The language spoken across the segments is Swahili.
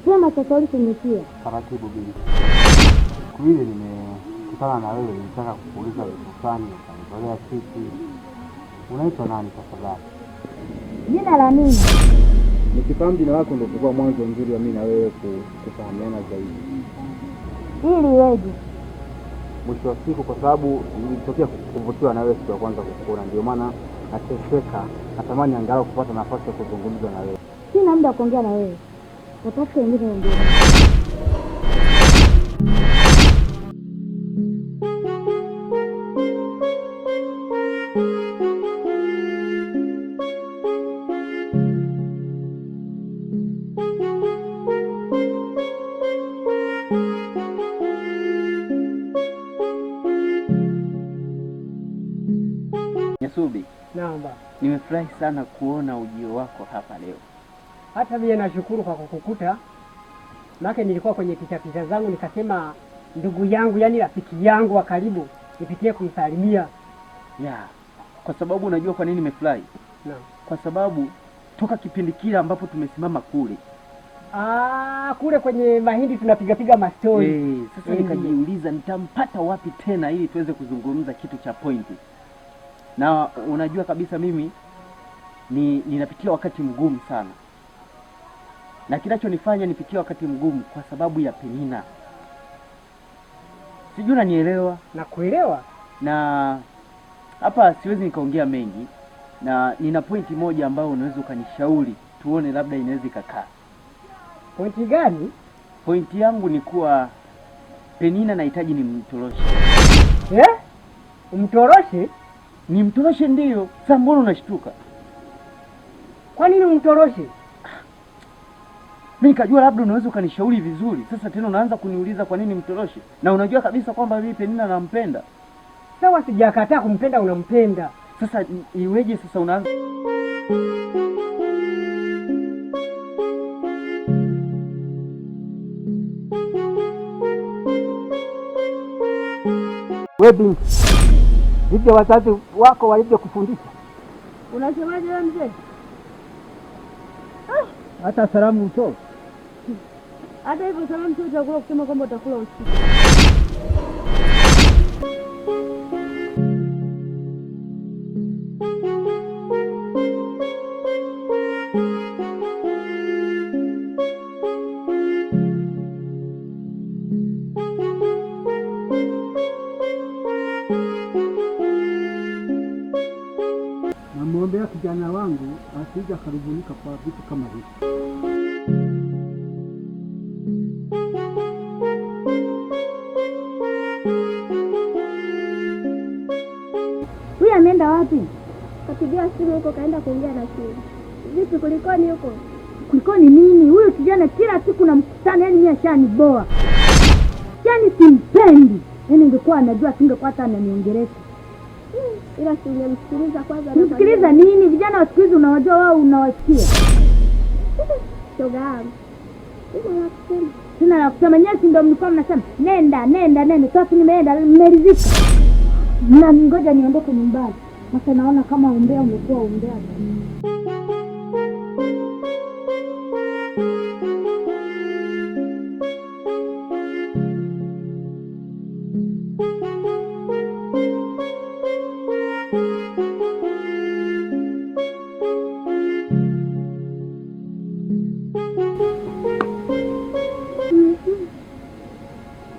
Sema sasa ulichonitia. Taratibu bibi. Siku ile nimekutana na wewe, nilitaka kukuuliza vitu fulani, ukanitolea siti. Unaitwa nani tafadhali? Jina la nini? Nikifahamu jina lako ndio kwa mwanzo mzuri wa mimi na wewe kufahamiana zaidi. Ili weje? Mwisho wa siku, kwa sababu nilitokea kuvutiwa na wewe siku ya kwanza kukuona, ndio maana nateseka, natamani angalau kupata nafasi ya kuzungumza na wewe. Sina muda wa kuongea na wewe. Nataka wengine waongee. Nyasubi. Naomba. Nimefurahi sana kuona ujio wako hapa leo. Hata mimi nashukuru kwa kukukuta. Maana nilikuwa kwenye pita zangu nikasema ndugu yangu, yani rafiki yangu wa karibu, nipitie kumsalimia. Kwa sababu unajua kwa nini nimefurahi? Naam. Kwa sababu toka kipindi kile ambapo tumesimama kule. Kule kwenye mahindi tunapiga mastori. Sasa nikajiuliza nitampata wapi tena ili tuweze kuzungumza kitu cha pointi. Na unajua kabisa mimi ninapitia wakati mgumu sana. Na kinachonifanya nipitie wakati mgumu kwa sababu ya Penina. Sijui unanielewa? Nakuelewa. Na hapa siwezi nikaongea mengi, na nina pointi moja ambayo unaweza ukanishauri tuone labda inaweza ikakaa. Pointi gani? Pointi yangu ni kuwa Penina nahitaji nimtoroshe. Umtoroshe? Nimtoroshe ndio. Sasa mbona unashtuka? Kwa nini umtoroshe? Mimi nikajua labda unaweza ukanishauri vizuri. Sasa tena unaanza kuniuliza kwa nini mtoroshe? Na unajua kabisa kwamba mimi Penina nampenda. Sawa, sijakataa kumpenda, unampenda. Sasa iweje sasa unaanza? Wewe binti, ndivyo wazazi wako walivyokufundisha? Unasemaje wewe mzee? Hata salamu utoe. Hata hivyo salamu tu utakula kusema kwamba utakula usiku. Namwombea kijana wangu asije akarubunika kwa vitu kama hivi. Huyu ameenda wapi? Kapigiwa simu huko, kaenda kuongea na simu. Vipi, kulikoni huko? Kulikoni nini? Huyu kijana kila siku namkutana, yani mimi ashaniboa. Yani simpendi. Yani ningekuwa anajua singekuwa hata ananiongelesha. Ila si ungemsikiliza kwanza. Msikiliza nini? Vijana wa siku hizi unawajua wao, unawasikia. Shoga yangu. Sina la kusema, nyasi ndio mlikuwa mnasema nenda. Sasa nimeenda, nimeridhika. Na ngoja niondoke nyumbani. Sasa naona kama umbea umekuwa umbea.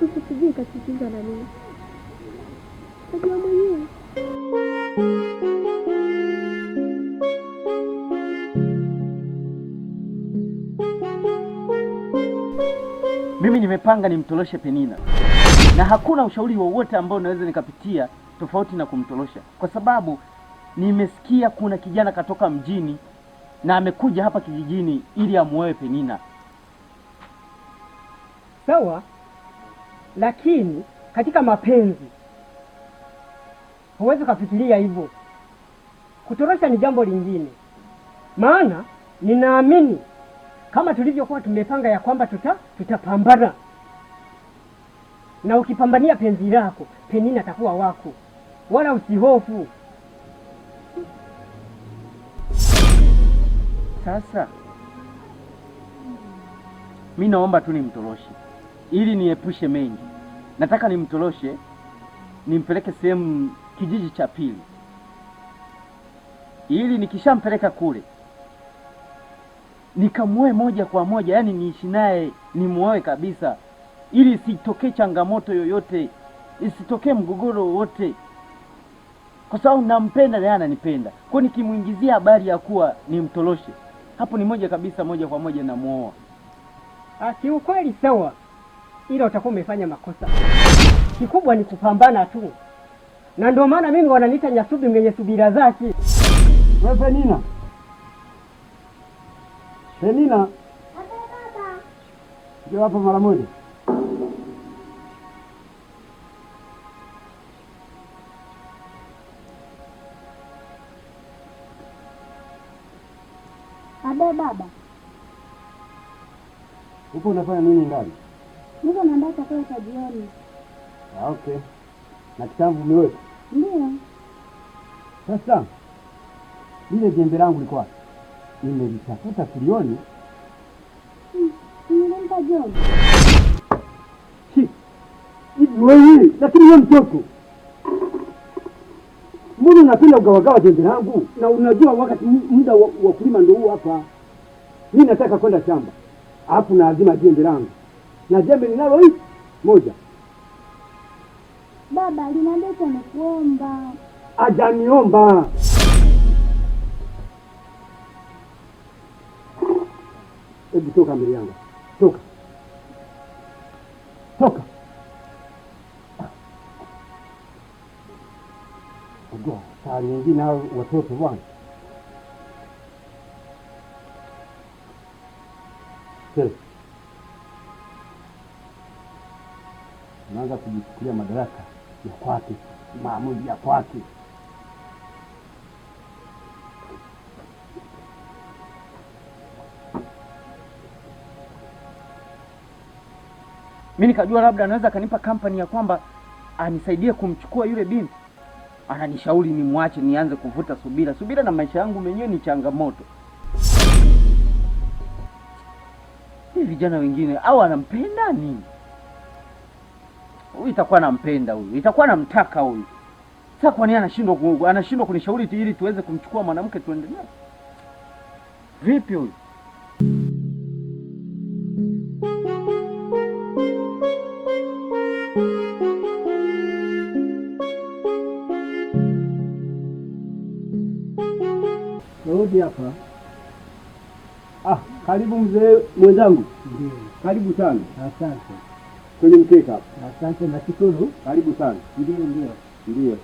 Usisijui katikiza na nini. Najua mwenyewe. Mimi nimepanga nimtoroshe Penina. Na hakuna ushauri wowote ambao naweza nikapitia tofauti na kumtorosha. Kwa sababu nimesikia kuna kijana katoka mjini na amekuja hapa kijijini ili amuoe Penina. Sawa, lakini katika mapenzi huwezi kufikiria hivyo. Kutorosha ni jambo lingine. Maana ninaamini kama tulivyokuwa tumepanga ya kwamba tutapambana. Na ukipambania penzi lako, Penina atakuwa wako. Wala usihofu. Sasa mi naomba tu nimtoroshe ili niepushe mengi. Nataka nimtoroshe, nimpeleke sehemu kijiji cha pili, ili nikishampeleka kule nikamuoe moja kwa moja, yani niishi naye, nimuoe kabisa, ili isitokee changamoto yoyote, isitokee mgogoro wowote, kwa sababu nampenda na yeye ananipenda. Kwa nikimuingizia habari ya kuwa nimtoroshe, hapo ni moja kabisa, moja kwa moja namuoa. Kiukweli sawa, ila utakuwa umefanya makosa. Kikubwa ni kupambana tu, na ndio maana mimi wananiita Nyasubi mwenye subira zake. Wewe Penina. Penina. Njoo hapa mara moja. Abe baba. Uko unafanya nini ndani? Niko naandaa chakula cha jioni. Okay. Na kitambo umeweka? Ndio. Sasa lile jembe langu liko wapi? Nimelitafuta Kilioni. Nilimpa John. Hivi wewe, lakini wewe mtoto. Mbona unapenda ugawagawa jembe langu? Na unajua wakati muda wa kulima ndio huu hapa. Mimi nataka kwenda shamba. Alafu na azima jembe langu. Na jembe ninalo hii moja. Baba, aliniambia amekuomba. Hajaniomba. Hebu toka mbele yangu. Toka. Toka. Ndio, saa nyingine hao watoto bwana. Sasa naanza kujichukulia madaraka ya kwake, maamuzi ya kwake. Mimi nikajua labda anaweza kanipa kampani ya kwamba anisaidie kumchukua yule binti. Ananishauri nimwache nianze kuvuta subira. Subira na maisha yangu mwenyewe ni changamoto. Hivi vijana wengine au anampenda nini? Huyu itakuwa nampenda huyu. Itakuwa namtaka huyu. Sasa kwa nini anashindwa kunishauri ili tuweze kumchukua mwanamke tuendelee? Vipi huyu? Rudi hapa. Karibu mzee mwenzangu. Ndio. Karibu sana. Asante. Kwenye mkeka hapa. Asante na shukuru. Karibu sana. Ndio.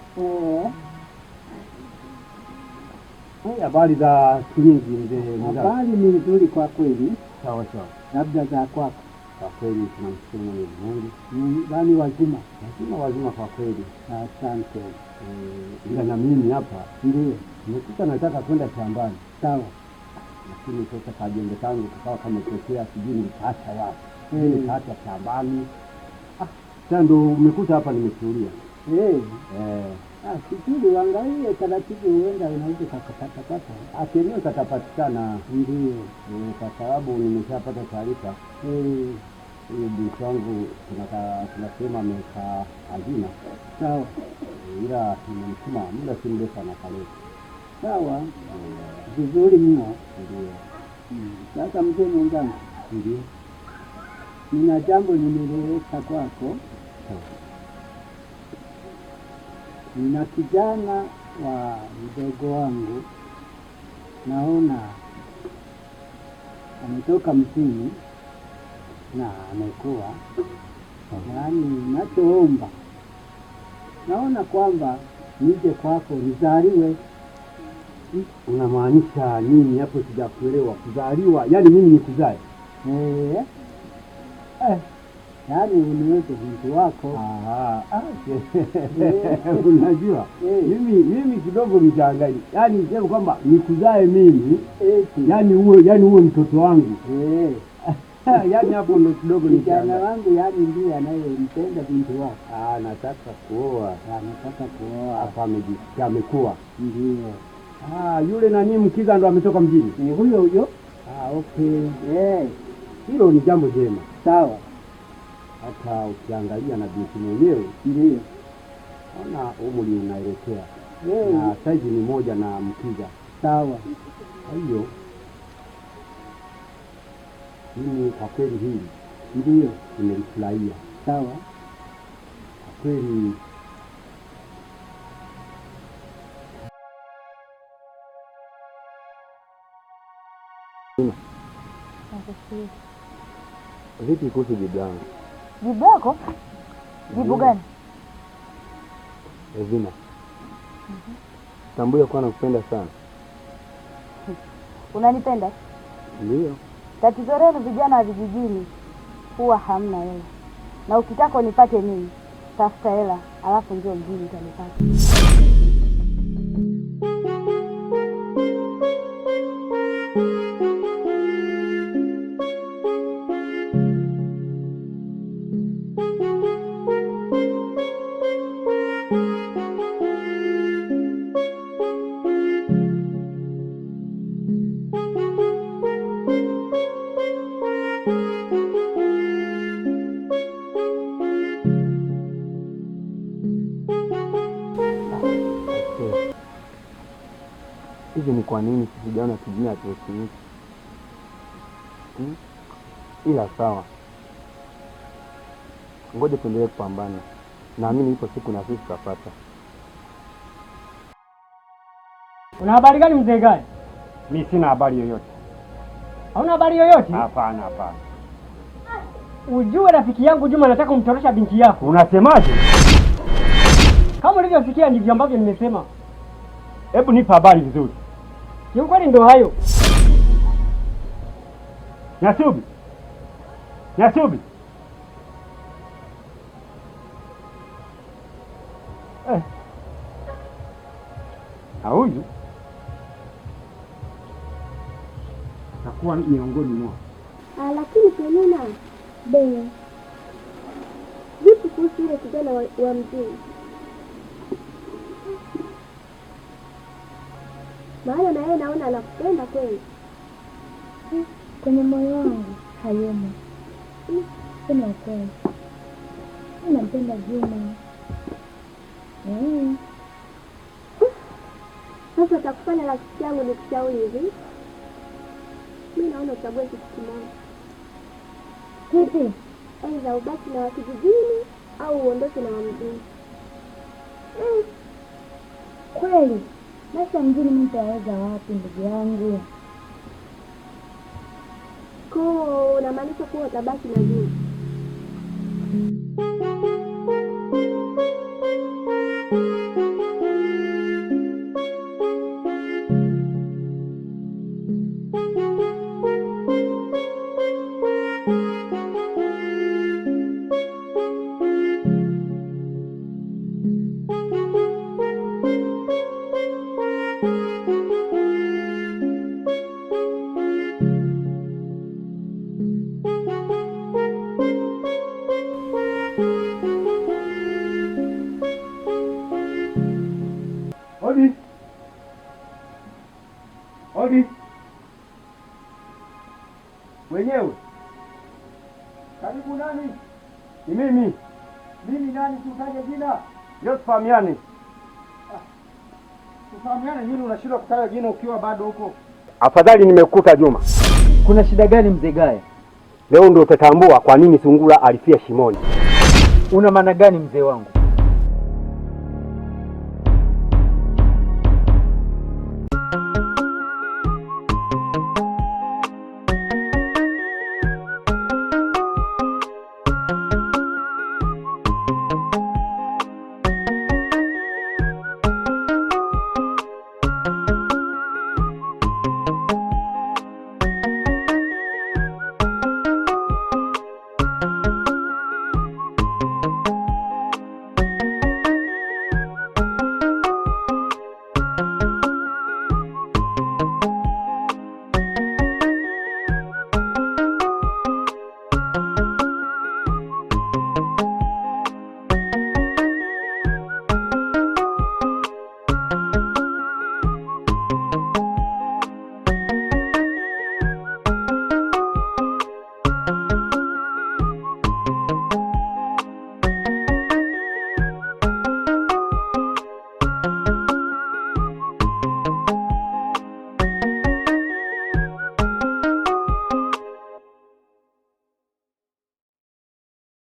Habari za Kilinzi mzee mwenzangu? Habari ni nzuri kwa kweli. Sawa. Labda za kwako. Kwa kweli tunamshukuru Mwenyezi Mungu. Ndani wazima. Wazima kwa kweli. Asante. Ila na mimi hapa Ndio. nimekuta nataka kwenda shambani. Sawa. Lakini sasa kajembe kangu kakawa kama kutokea sijui nitaacha wapi. Nitaacha shambani. Sasa ndo umekuta hapa nimetulia. Sijui uangalie taratibu, huenda unaweza ukapata. Kenyewe katapatikana. Ndio. Kwa sababu nimeshapata taarifa. Huyu binti wangu tunasema ameka hazina. Sawa. Ila nimemtuma muda si mrefu anakaleta. Sawa. Vizuri mno. Ndio. Sasa mzee mwenzangu. Ndio. Nina jambo nimeleta kwako. Nina kijana wa mdogo wangu, naona ametoka mjini na amekuwa, yaani nachoomba, naona kwamba nije kwako nizaliwe. Unamaanisha nini hapo? Sijakuelewa. Kuzaliwa yaani mimi nikuzae? Yaani uniweke binti wako. Unajua mimi kidogo mchangani, yaani sema kwamba nikuzae mimi, yaani uwe mtoto wangu. Yaani hapo ndo kidogo ni kijana wangu, yaani ndiye anayempenda binti wako. Nataka kuoa. Nataka kuoa. Hapa amejisikia amekuwa. Ndio. Yule nani Mkiga ndo ametoka mjini. Huyo. Okay. hilo ni jambo jema. Sawa. Hata ukiangalia na binti mwenyewe Ndio. ona umri unaelekea na saizi ni moja na mkiza. Sawa. Kwa hiyo mimi kwa kweli hili Ndio. nimelifurahia. Sawa. Kwa kweli vipi kuhusu jibu langu? Jibu lako? Jibu gani? Ezina, tambua kuwa nakupenda sana. Unanipenda? Ndio. Tatizo lenu vijana wa vijijini huwa hamna hela, na ukitaka unipate mimi tafuta hela, alafu ndio mjini utanipata. Hivi ni kwa nini sisi vijana kijijini hatuheshimiki? Ila sawa, ngoja tuendelee kupambana. Naamini ipo siku na sisi tutapata. Una habari gani mzee Gaya? Mimi sina habari yoyote. Hauna habari yoyote? Hapana. Ujue rafiki yangu Juma anataka kumtorosha binti yako. Unasemaje? Kama ulivyosikia ndivyo ambavyo nimesema. Hebu nipa habari vizuri. Kiukweli ndio hayo. Nyasubi. Huyu atakuwa miongoni mwa. Lakini Penina, vipi kuhusu yule kijana wa mjini? Maana na yeye naona anakupenda kweli. Kwenye moyo wangu hayumo. Sema ukweli. Mimi nampenda Juma. Sasa utakufanya rafiki yangu nikushauri hivi. Mimi naona uchague kitu kimoja. Kipi? Aidha ubaki na wa kijijini au uondoke na wa mjini. Kweli? Sasa mjini mimi nitaweza wapi ndugu yangu? Kwa unamaanisha kuwa utabaki na Juma? Odi. Wenyewe. Karibu nani? Ni mimi. Mimi nani tutaje jina? Leo tufahamiane. Tufahamiane nini unashindwa kutaja jina ukiwa bado huko? Afadhali nimekuta Juma. Kuna shida gani mzee Gaya? Leo ndio utatambua kwa nini sungura alifia shimoni. Una maana gani mzee wangu?